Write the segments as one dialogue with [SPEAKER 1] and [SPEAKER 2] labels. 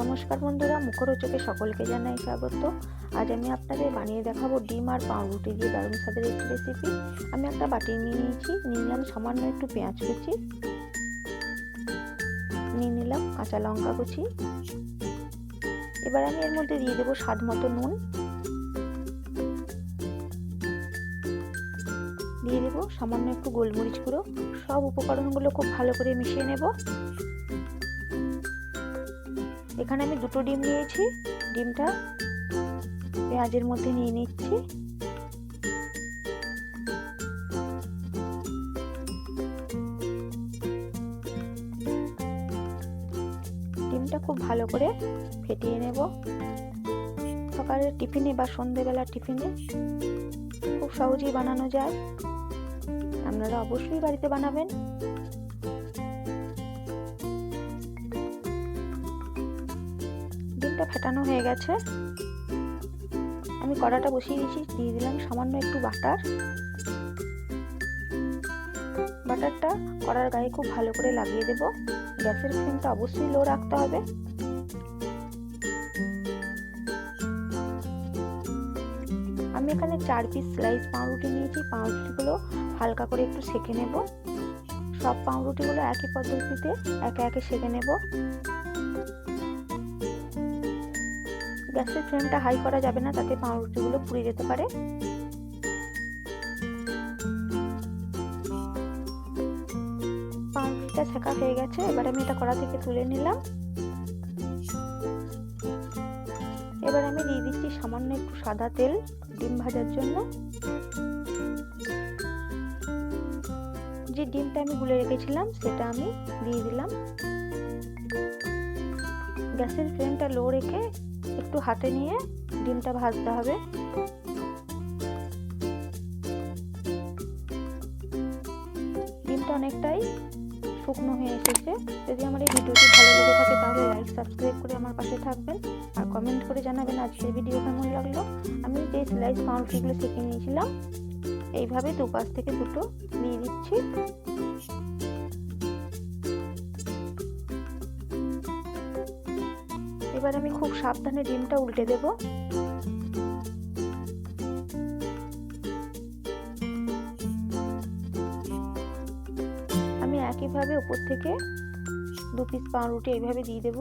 [SPEAKER 1] নমস্কার বন্ধুরা, মুখরোচকে সকলকে জানাই স্বাগত। আজ আমি আপনাদের বানিয়ে দেখাবো ডিম আর পাউরুটি দিয়ে দারুণ স্বাদের একটি রেসিপি। আমি একটা বাটি নিয়ে নিলাম সামান্য একটু পেঁয়াজ কুচি, নিয়ে নিলাম কাঁচা লঙ্কা কুচি। এবার আমি এর মধ্যে দিয়ে দেবো স্বাদ মতো নুন, দিয়ে দেবো সামান্য একটু গোলমরিচ গুঁড়ো। সব উপকরণগুলো খুব ভালো করে মিশিয়ে নেব। এখানে আমি দুটো ডিম নিয়েছি, ডিমটা পেঁয়াজের মধ্যে নিয়ে নিচ্ছি। ডিমটা খুব ভালো করে ফেটিয়ে নেব। সকালের টিফিনে বা সন্ধ্যেবেলার টিফিনে খুব সহজেই বানানো যায়, আপনারা অবশ্যই বাড়িতে বানাবেন। ডিমটা ফেটানো হয়ে গেছে, আমি কড়াটা বসিয়ে দিয়েছি, দিয়ে দিলাম সামান্য একটু বাটার। বাটারটা কড়ার গায়ে খুব ভালো করে লাগিয়ে দেব। গ্যাসের ফ্লেমটা অবশ্যই লো রাখতে হবে। আমি এখানে 4 পিস স্লাইস পাউরুটি নিয়েছি। পাউরুটিগুলো হালকা করে একটু সেঁকে নেব। সব পাউরুটিগুলো একই পদ্ধতিতে একে একে সেঁকে নেব। গ্যাসের ফ্লেমটা হাই করা যাবে না, তাতে পাউরুটিগুলো পুড়ে যেতে পারে। পাউরুটিটা সেঁকা হয়ে গেছে, এবার আমি এটা কড়া থেকে তুলে নিলাম। এবার আমি দিয়ে দিচ্ছি সামান্য একটু সাদা তেল ডিম ভাজার জন্য। যে ডিমটা আমি গুলে রেখেছিলাম সেটা আমি দিয়ে দিলাম। গ্যাসের ফ্লেমটা লো রেখে একটু হাতে নিয়ে ডিমটা ভাজতে হবে। ডিমটা অনেকটাই শুকনো হয়ে এসেছে। যদি আমার এই ভিডিওটি ভালো লেগে থাকে তাহলে লাইক সাবস্ক্রাইব করে আমার পাশে থাকবেন আর কমেন্ট করে জানাবেন আজকের ভিডিও কেমন লাগলো। আমি যে স্লাইস পাউরুটিগুলো সেঁকে নিয়েছিলাম এইভাবে দুপাশ থেকে দুটো দিয়ে দিচ্ছি। এবার আমি খুব সাবধানে ডিমটা উল্টে দেব। আমি একইভাবে উপর থেকে 2 পিস পাউরুটি এইভাবে দিয়ে দেব।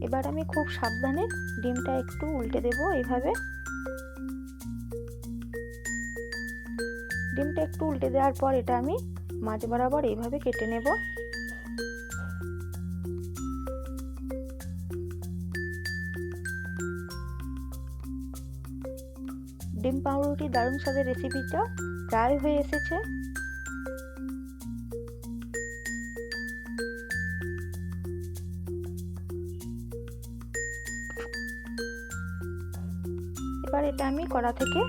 [SPEAKER 1] এবার আমি খুব সাবধানে ডিমটা একটু উল্টে দেব। এইভাবে ডিমটা একটু উল্টে দেওয়ার পর এটা আমি মাঝ বরাবর এইভাবে কেটে নেব। ডিম পাউরুটি দারুণ স্বাদের রেসিপিটা প্রায় হয়ে এসেছে। এবার এটা আমি কড়া থেকে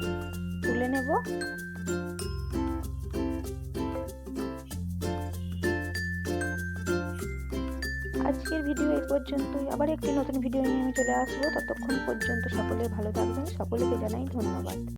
[SPEAKER 1] তুলে নেব। আজকের ভিডিও এই পর্যন্তই। আবার একটি নতুন ভিডিও নিয়ে আমি চলে আসবো। ততক্ষণ পর্যন্ত সকলে ভালো থাকবেন। সকলকে জানাই ধন্যবাদ।